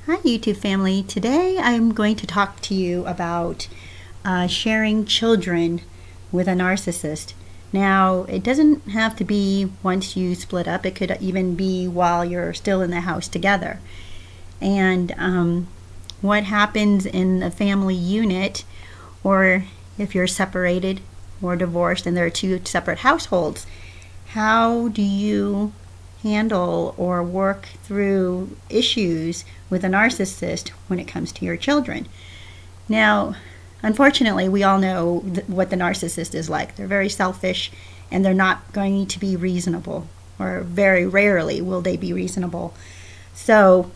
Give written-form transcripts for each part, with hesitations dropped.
Hi YouTube family. Today I'm going to talk to you about sharing children with a narcissist. Now, it doesn't have to be once you split up. It could even be while you're still in the house together. And what happens in the family unit, or if you're separated or divorced and there are two separate households, how do you handle or work through issues with a narcissist when it comes to your children? Now, unfortunately, we all know what the narcissist is like. They're very selfish and they're not going to be reasonable, or very rarely will they be reasonable. So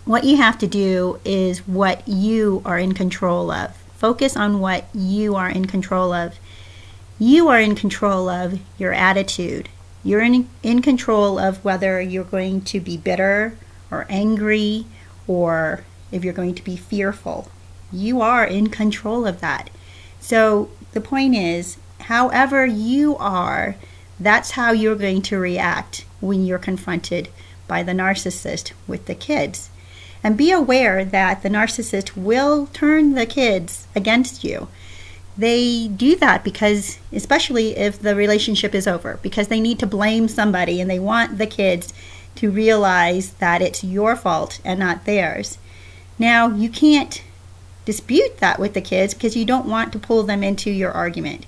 what you have to do is what you are in control of. Focus on what you are in control of. You are in control of your attitude. You're in control of whether you're going to be bitter or angry, or if you're going to be fearful. You are in control of that. So the point is, however you are, that's how you're going to react when you're confronted by the narcissist with the kids. And be aware that the narcissist will turn the kids against you. They do that because, especially if the relationship is over, because they need to blame somebody and they want the kids to realize that it's your fault and not theirs. Now, you can't dispute that with the kids because you don't want to pull them into your argument.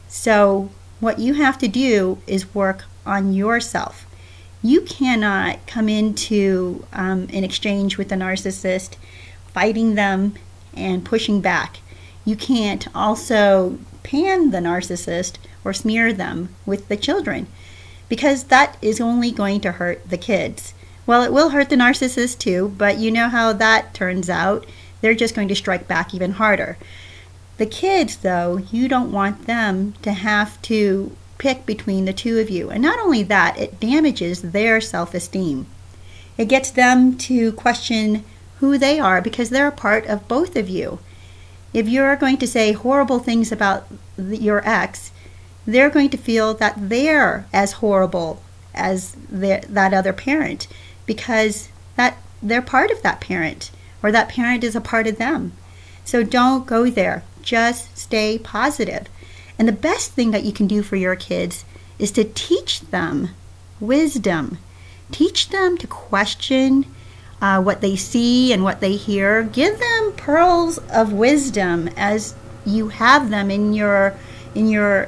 So what you have to do is work on yourself. You cannot come into an exchange with the narcissist fighting them and pushing back. You can't also pan the narcissist or smear them with the children, because that is only going to hurt the kids. Well, it will hurt the narcissist too, but you know how that turns out. They're just going to strike back even harder. The kids, though, you don't want them to have to pick between the two of you. And not only that, it damages their self-esteem. It gets them to question who they are because they're a part of both of you. If you're going to say horrible things about your ex, they're going to feel that they're as horrible as that other parent, because they're part of that parent, or that parent is a part of them. So don't go there. Just stay positive. And the best thing that you can do for your kids is to teach them wisdom. Teach them to question what they see and what they hear. Give them pearls of wisdom as you have them in your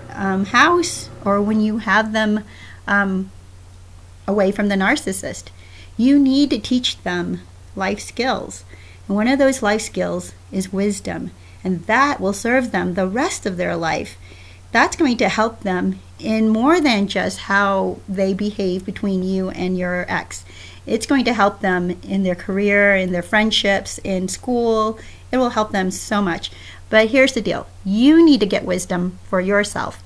house, or when you have them away from the narcissist. You need to teach them life skills. And one of those life skills is wisdom. And that will serve them the rest of their life. That's going to help them in more than just how they behave between you and your ex. It's going to help them in their career, in their friendships, in school. It will help them so much. But here's the deal. You need to get wisdom for yourself.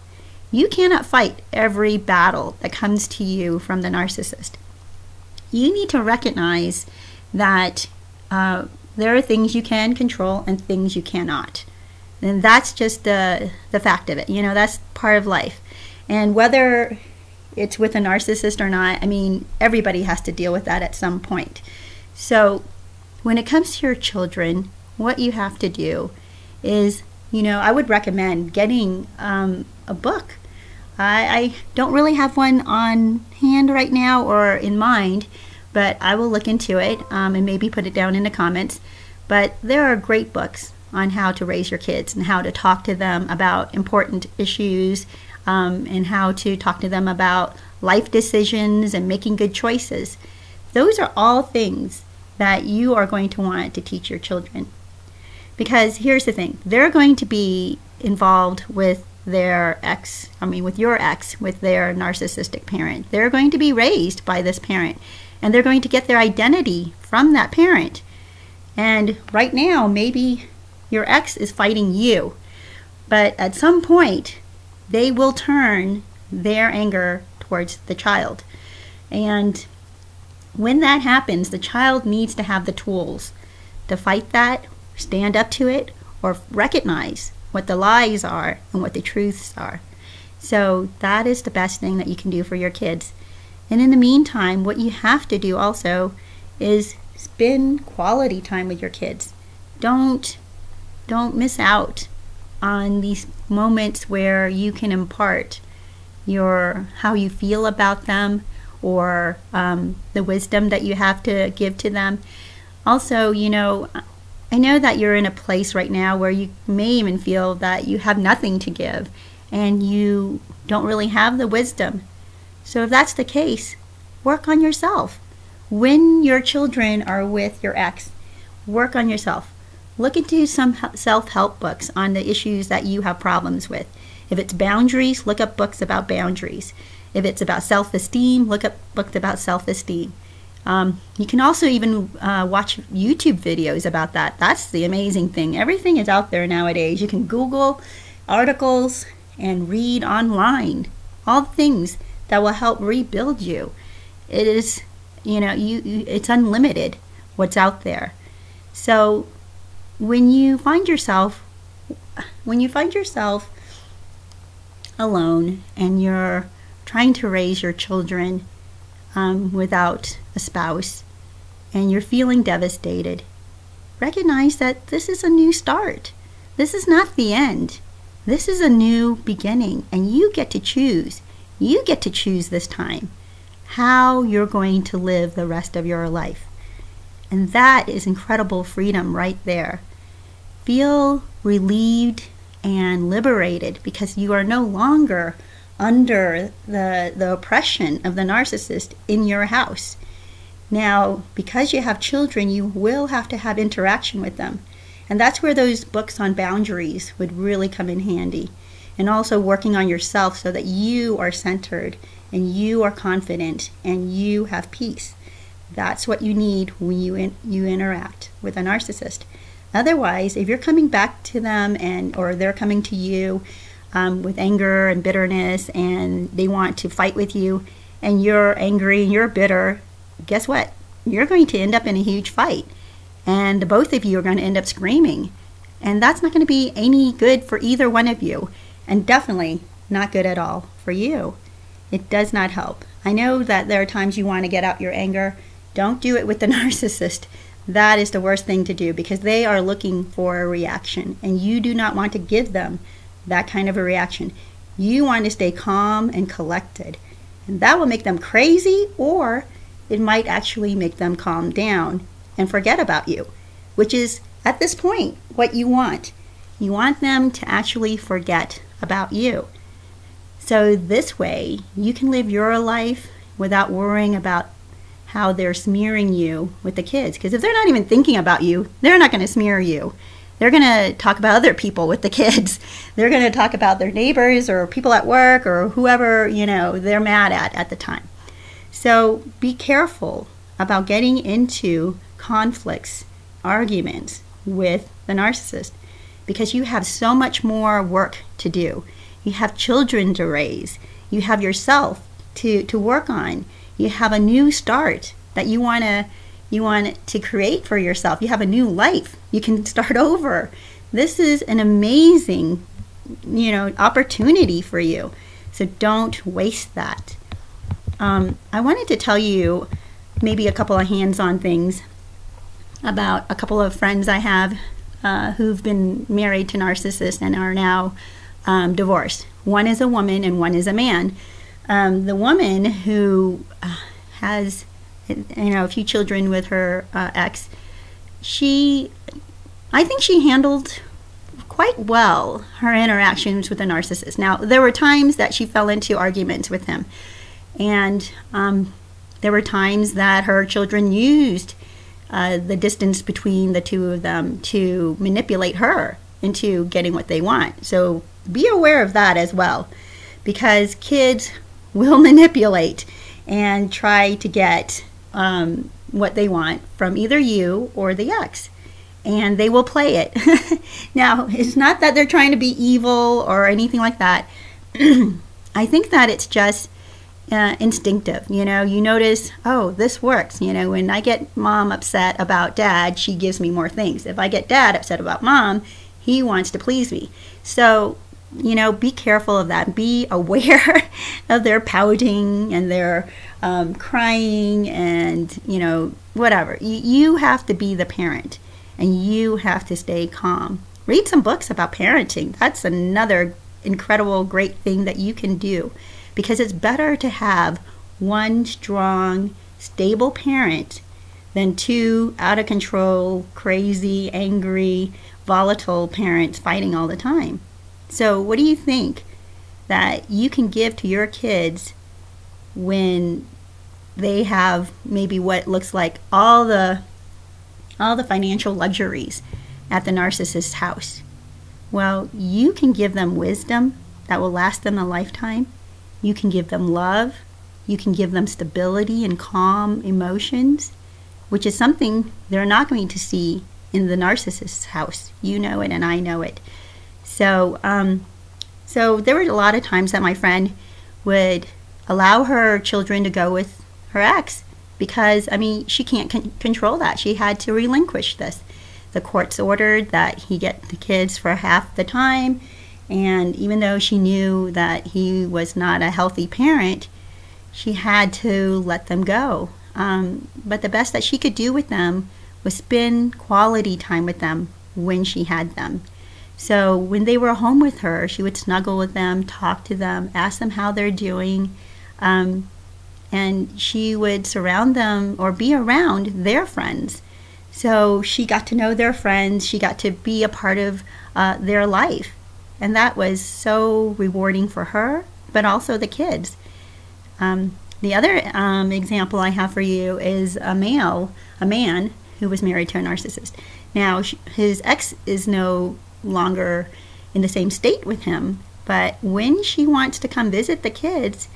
You cannot fight every battle that comes to you from the narcissist. You need to recognize that there are things you can control and things you cannot. And that's just the fact of it. You know, that's part of life. And whether it's with a narcissist or not, I mean, everybody has to deal with that at some point. So when it comes to your children, what you have to do is, you know, I would recommend getting a book. I don't really have one on hand right now or in mind, but I will look into it and maybe put it down in the comments. But there are great books on how to raise your kids and how to talk to them about important issues, and how to talk to them about life decisions and making good choices. Those are all things that you are going to want to teach your children. Because here's the thing, they're going to be involved with their ex, with your ex, with their narcissistic parent. They're going to be raised by this parent, and they're going to get their identity from that parent. And right now, maybe your ex is fighting you, but at some point, they will turn their anger towards the child. And when that happens, the child needs to have the tools to fight that, stand up to it, or recognize what the lies are and what the truths are. So that is the best thing that you can do for your kids. And in the meantime, what you have to do also is Spend quality time with your kids. Don't miss out on these moments where you can impart how you feel about them, or the wisdom that you have to give to them. Also, I know that you're in a place right now where you may even feel that you have nothing to give and you don't really have the wisdom. So if that's the case, work on yourself. When your children are with your ex, work on yourself. Look into some self-help books on the issues that you have problems with. If it's boundaries, look up books about boundaries. If it's about self-esteem, look up books about self-esteem. You can also even watch YouTube videos about that. That's the amazing thing. Everything is out there nowadays. You can Google articles and read online. All things that will help rebuild you. It is, it's unlimited what's out there. So when you find yourself alone and you're trying to raise your children without a spouse and you're feeling devastated, recognize that this is a new start. This is not the end. This is a new beginning, and you get to choose. You get to choose this time how you're going to live the rest of your life. And that is incredible freedom right there. Feel relieved and liberated because you are no longer under the oppression of the narcissist in your house. Now, because you have children, you will have to have interaction with them. And that's where those books on boundaries would really come in handy. And also working on yourself so that you are centered and you are confident and you have peace. That's what you need when you interact with a narcissist. Otherwise, if you're coming back to them or they're coming to you with anger and bitterness and they want to fight with you and you're angry and you're bitter, guess what? You're going to end up in a huge fight. And both of you are going to end up screaming. And that's not going to be any good for either one of you. And definitely not good at all for you. It does not help. I know that there are times you want to get out your anger. Don't do it with the narcissist. That is the worst thing to do because they are looking for a reaction. And you do not want to give them that kind of a reaction. You want to stay calm and collected. And that will make them crazy, or it might actually make them calm down and forget about you, which is, at this point, what you want. You want them to actually forget about you. So this way, you can live your life without worrying about how they're smearing you with the kids. Because if they're not even thinking about you, they're not going to smear you. They're going to talk about other people with the kids. They're going to talk about their neighbors or people at work or whoever, they're mad at the time. So be careful about getting into conflicts, arguments with the narcissist because you have so much more work to do. You have children to raise. You have yourself to work on. You have a new start that you want to create for yourself. You have a new life. You can start over. This is an amazing, opportunity for you. So don't waste that. I wanted to tell you maybe a couple of hands-on things about a couple of friends I have who've been married to narcissists and are now divorced. One is a woman and one is a man. The woman who has a few children with her ex, I think she handled quite well her interactions with the narcissist. Now, there were times that she fell into arguments with him, and there were times that her children used the distance between the two of them to manipulate her into getting what they want. So be aware of that as well, because kids will manipulate and try to get what they want from either you or the ex, and they will play it. Now, it's not that they're trying to be evil or anything like that. I think that it's just instinctive. You notice, oh, this works. When I get mom upset about dad, she gives me more things. If I get dad upset about mom, he wants to please me. So be careful of that. Be aware of their pouting and their crying and, whatever. You have to be the parent, and you have to stay calm. Read some books about parenting. That's another incredible, great thing that you can do, because it's better to have one strong, stable parent than two out of control, crazy, angry, volatile parents fighting all the time. So what do you think that you can give to your kids when they have maybe what looks like all the financial luxuries at the narcissist's house? Well, you can give them wisdom that will last them a lifetime. You can give them love. You can give them stability and calm emotions, which is something they're not going to see in the narcissist's house. You know it, and I know it. So there were a lot of times that my friend would allow her children to go with her ex because, she can't control that. She had to relinquish this. The courts ordered that he get the kids for half the time, and even though she knew that he was not a healthy parent, she had to let them go. But the best that she could do with them was spend quality time with them when she had them. So when they were home with her, she would snuggle with them, talk to them, ask them how they're doing, and she would surround them or be around their friends. So she got to know their friends. She got to be a part of their life. And that was so rewarding for her, but also the kids. The other example I have for you is a man who was married to a narcissist. Now, his ex is no longer in the same state with him, but when she wants to come visit the kids,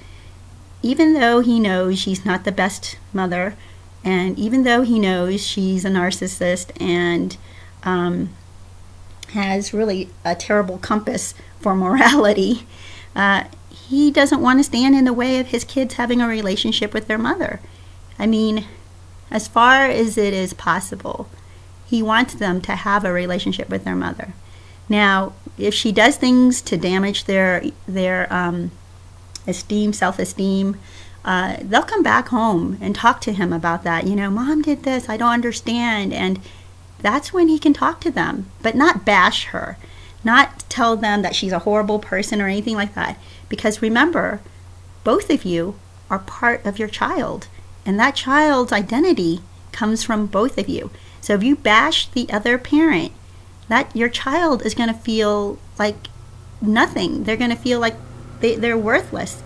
even though he knows she's not the best mother, and even though he knows she's a narcissist and has really a terrible compass for morality, he doesn't want to stand in the way of his kids having a relationship with their mother. As far as it is possible, he wants them to have a relationship with their mother. Now, if she does things to damage their self-esteem, they'll come back home and talk to him about that. Mom did this, I don't understand. And that's when he can talk to them, but not bash her, not tell them that she's a horrible person or anything like that. Because remember, both of you are part of your child, and that child's identity comes from both of you. So if you bash the other parent, that your child is going to feel like nothing. They're going to feel like they're worthless.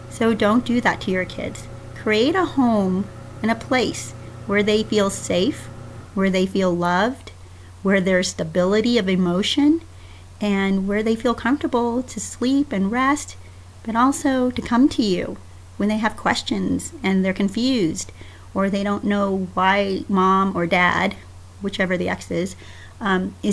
So don't do that to your kids. Create a home and a place where they feel safe, where they feel loved, where there's stability of emotion, and where they feel comfortable to sleep and rest, but also to come to you when they have questions and they're confused, or they don't know why mom or dad, whichever the ex is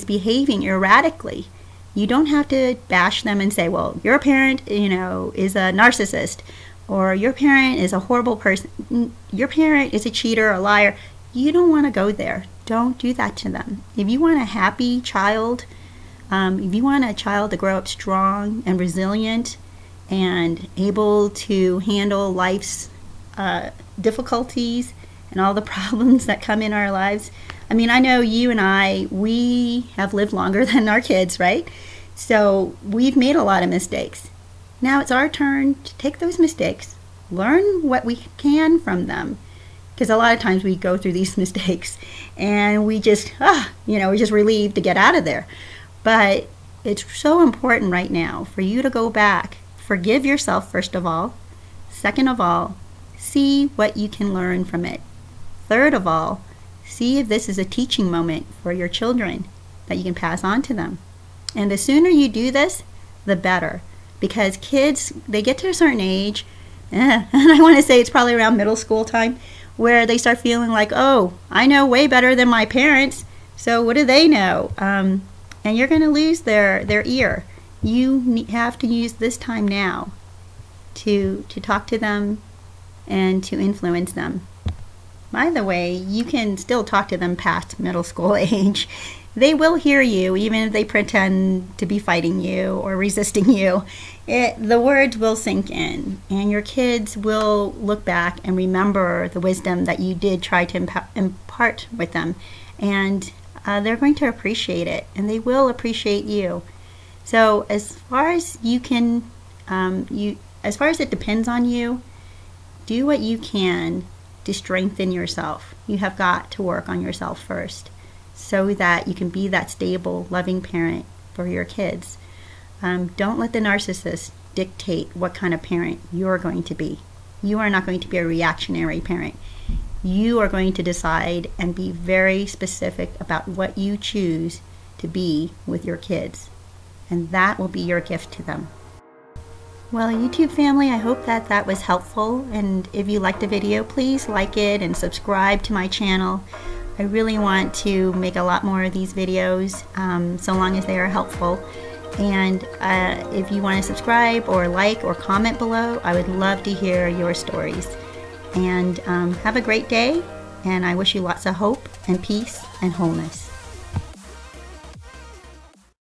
behaving erratically. You don't have to bash them and say, well, your parent, is a narcissist, or your parent is a horrible person, your parent is a cheater, a liar. You don't want to go there. Don't do that to them. If you want a happy child, if you want a child to grow up strong and resilient and able to handle life's difficulties and all the problems that come in our lives. I know you and I, we have lived longer than our kids, right? So we've made a lot of mistakes. Now it's our turn to take those mistakes, learn what we can from them. Because a lot of times we go through these mistakes and we just, we're just relieved to get out of there. But it's so important right now for you to go back, forgive yourself first of all. Second of all, see what you can learn from it. Third of all, see if this is a teaching moment for your children that you can pass on to them. And the sooner you do this, the better. Because kids, they get to a certain age, and I want to say it's probably around middle school time, where they start feeling like, oh, I know way better than my parents, so what do they know? And you're going to lose their ear. You have to use this time now to talk to them and to influence them. By the way, you can still talk to them past middle school age. They will hear you, even if they pretend to be fighting you or resisting you. The words will sink in, and your kids will look back and remember the wisdom that you did try to impart with them. And they're going to appreciate it, and they will appreciate you. So as far as you can, as far as it depends on you, do what you can to strengthen yourself. You have got to work on yourself first, so that you can be that stable, loving parent for your kids. Don't let the narcissist dictate what kind of parent you're going to be. You are not going to be a reactionary parent. You are going to decide and be very specific about what you choose to be with your kids. And that will be your gift to them. Well, YouTube family, I hope that was helpful. And if you liked the video, please like it and subscribe to my channel. I really want to make a lot more of these videos, so long as they are helpful. And if you want to subscribe or like or comment below, I would love to hear your stories. And have a great day, and I wish you lots of hope and peace and wholeness.